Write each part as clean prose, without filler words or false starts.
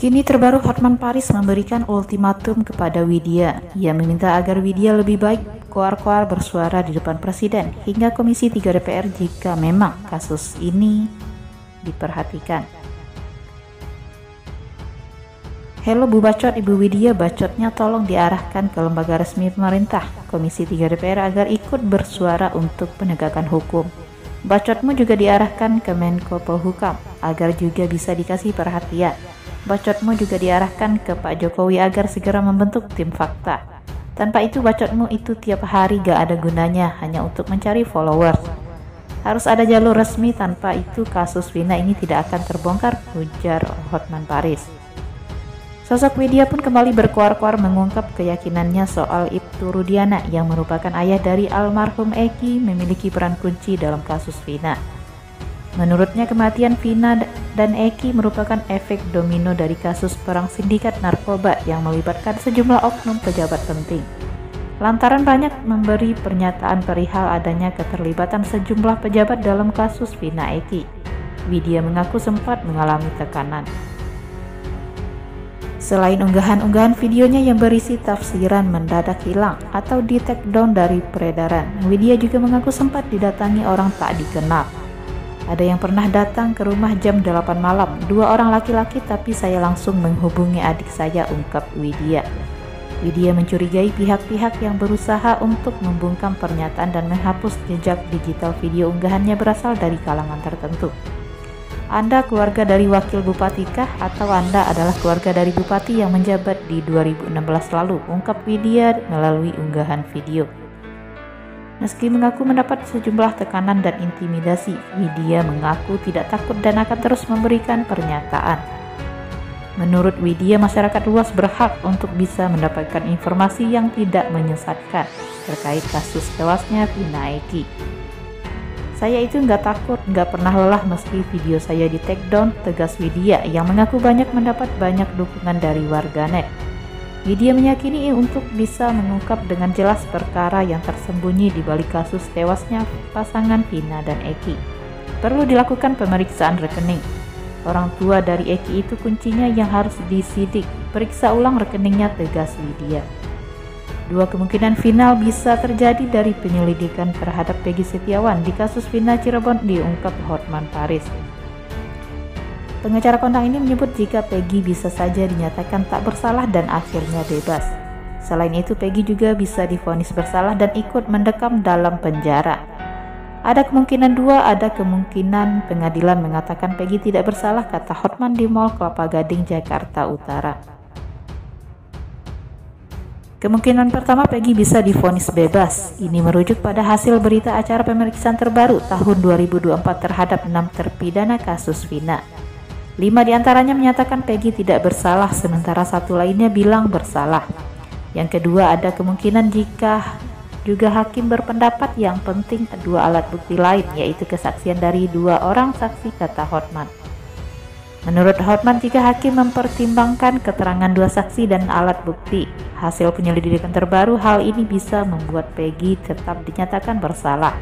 Kini terbaru Hotman Paris memberikan ultimatum kepada Widya. Ia meminta agar Widya lebih baik koar-koar bersuara di depan Presiden hingga Komisi 3 DPR jika memang kasus ini diperhatikan. Hello Bu Bacot, Ibu Widya, bacotnya tolong diarahkan ke lembaga resmi pemerintah, Komisi 3 DPR agar ikut bersuara untuk penegakan hukum. Bacotmu juga diarahkan ke Menko Polhukam agar juga bisa dikasih perhatian. Bacotmu juga diarahkan ke Pak Jokowi agar segera membentuk tim fakta. Tanpa itu bacotmu itu tiap hari gak ada gunanya, hanya untuk mencari followers. Harus ada jalur resmi, tanpa itu kasus Vina ini tidak akan terbongkar, ujar Hotman Paris. Sosok Widya pun kembali berkoar-koar mengungkap keyakinannya soal Ibtu Rudiana yang merupakan ayah dari almarhum Eki memiliki peran kunci dalam kasus Vina. Menurutnya kematian Vina dan Eki merupakan efek domino dari kasus perang sindikat narkoba yang melibatkan sejumlah oknum pejabat penting. Lantaran banyak memberi pernyataan perihal adanya keterlibatan sejumlah pejabat dalam kasus Vina Eki, Widya mengaku sempat mengalami tekanan. Selain unggahan-unggahan videonya yang berisi tafsiran mendadak hilang atau di take down dari peredaran, Widya juga mengaku sempat didatangi orang tak dikenal. Ada yang pernah datang ke rumah jam 8 malam, 2 orang laki-laki, tapi saya langsung menghubungi adik saya, ungkap Widya. Widya mencurigai pihak-pihak yang berusaha untuk membungkam pernyataan dan menghapus jejak digital video unggahannya berasal dari kalangan tertentu. Anda keluarga dari wakil bupati kah? Atau Anda adalah keluarga dari bupati yang menjabat di 2016 lalu, ungkap Widya melalui unggahan video. Meski mengaku mendapat sejumlah tekanan dan intimidasi, Widya mengaku tidak takut dan akan terus memberikan pernyataan. Menurut Widya, masyarakat luas berhak untuk bisa mendapatkan informasi yang tidak menyesatkan terkait kasus tewasnya Vina Eki. Saya itu nggak takut, nggak pernah lelah meski video saya di take down, tegas Widya yang mengaku banyak mendapat banyak dukungan dari warganet. Widya meyakini untuk bisa mengungkap dengan jelas perkara yang tersembunyi di balik kasus tewasnya pasangan Vina dan Eki. Perlu dilakukan pemeriksaan rekening. Orang tua dari Eki itu kuncinya yang harus disidik. Periksa ulang rekeningnya, tegas Widya. Dua kemungkinan final bisa terjadi dari penyelidikan terhadap Peggy Setiawan di kasus Vina Cirebon, diungkap Hotman Paris. Pengacara kondang ini menyebut jika Peggy bisa saja dinyatakan tak bersalah dan akhirnya bebas. Selain itu, Peggy juga bisa divonis bersalah dan ikut mendekam dalam penjara. Ada kemungkinan ada kemungkinan pengadilan mengatakan Peggy tidak bersalah, kata Hotman di Mall Kelapa Gading, Jakarta Utara. Kemungkinan pertama, Peggy bisa divonis bebas. Ini merujuk pada hasil berita acara pemeriksaan terbaru tahun 2024 terhadap 6 terpidana kasus Vina. 5 diantaranya menyatakan Peggy tidak bersalah, sementara 1 lainnya bilang bersalah. Yang kedua, ada kemungkinan jika juga hakim berpendapat yang penting 2 alat bukti lain, yaitu kesaksian dari 2 orang saksi, kata Hotman. Menurut Hotman, jika hakim mempertimbangkan keterangan 2 saksi dan alat bukti hasil penyelidikan terbaru, hal ini bisa membuat Peggy tetap dinyatakan bersalah.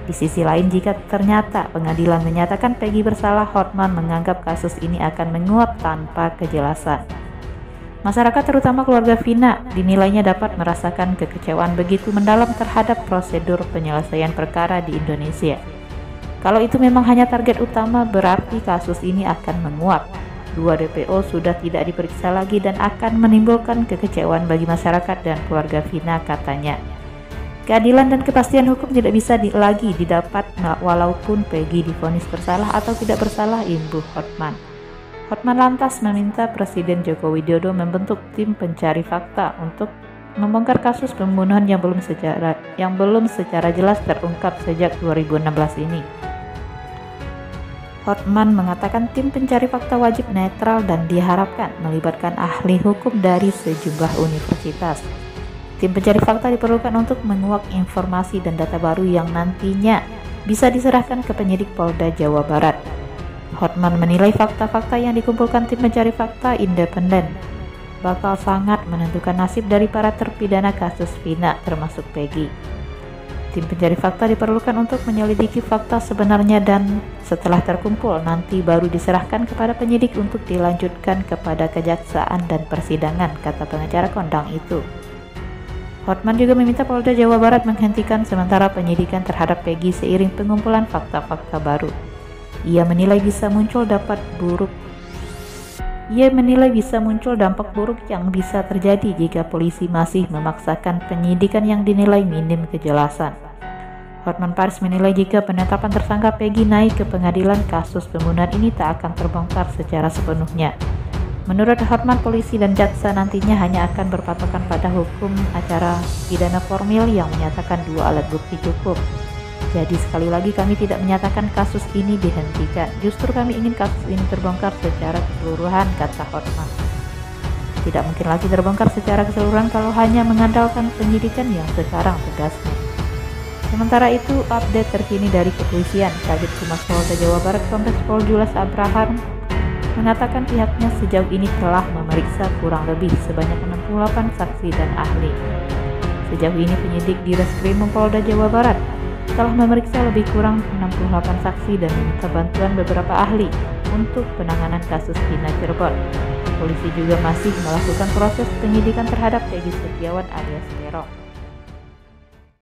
Di sisi lain, jika ternyata pengadilan menyatakan Peggy bersalah, Hotman menganggap kasus ini akan menguap tanpa kejelasan. Masyarakat, terutama keluarga Vina, dinilainya dapat merasakan kekecewaan begitu mendalam terhadap prosedur penyelesaian perkara di Indonesia. Kalau itu memang hanya target utama, berarti kasus ini akan menguap. 2 DPO sudah tidak diperiksa lagi dan akan menimbulkan kekecewaan bagi masyarakat dan keluarga Vina, katanya. Keadilan dan kepastian hukum tidak bisa lagi didapat walaupun Peggy divonis bersalah atau tidak bersalah, imbuh Hotman. Hotman lantas meminta Presiden Joko Widodo membentuk tim pencari fakta untuk membongkar kasus pembunuhan yang belum secara jelas terungkap sejak 2016 ini. Hotman mengatakan tim pencari fakta wajib netral dan diharapkan melibatkan ahli hukum dari sejumlah universitas. Tim pencari fakta diperlukan untuk menguak informasi dan data baru yang nantinya bisa diserahkan ke penyidik Polda Jawa Barat. Hotman menilai fakta-fakta yang dikumpulkan tim pencari fakta independen bakal sangat menentukan nasib dari para terpidana kasus Vina termasuk Peggy. Tim pencari fakta diperlukan untuk menyelidiki fakta sebenarnya dan setelah terkumpul nanti baru diserahkan kepada penyidik untuk dilanjutkan kepada kejaksaan dan persidangan, kata pengacara kondang itu. Hotman juga meminta Polda Jawa Barat menghentikan sementara penyidikan terhadap Peggy seiring pengumpulan fakta-fakta baru. Ia menilai bisa muncul dampak buruk yang bisa terjadi jika polisi masih memaksakan penyidikan yang dinilai minim kejelasan. Hotman Paris menilai jika penetapan tersangka Peggy naik ke pengadilan, kasus pembunuhan ini tak akan terbongkar secara sepenuhnya. Menurut Hotman, polisi dan jaksa nantinya hanya akan berpatokan pada hukum acara pidana formil yang menyatakan 2 alat bukti cukup. Jadi sekali lagi kami tidak menyatakan kasus ini dihentikan, justru kami ingin kasus ini terbongkar secara keseluruhan, kata Hotman. Tidak mungkin lagi terbongkar secara keseluruhan kalau hanya mengandalkan penyidikan yang sekarang, tegasnya. Sementara itu, update terkini dari kepolisian, Kabid Humas Polda Jawa Barat Kombes Pol Jules Abraham mengatakan pihaknya sejauh ini telah memeriksa kurang lebih sebanyak 68 saksi dan ahli. Sejauh ini penyidik di Reskrim Polda Jawa Barat telah memeriksa lebih kurang 68 saksi dan meminta bantuan beberapa ahli untuk penanganan kasus Kina Cirebon. Polisi juga masih melakukan proses penyidikan terhadap Peggy Setiawan alias Peron.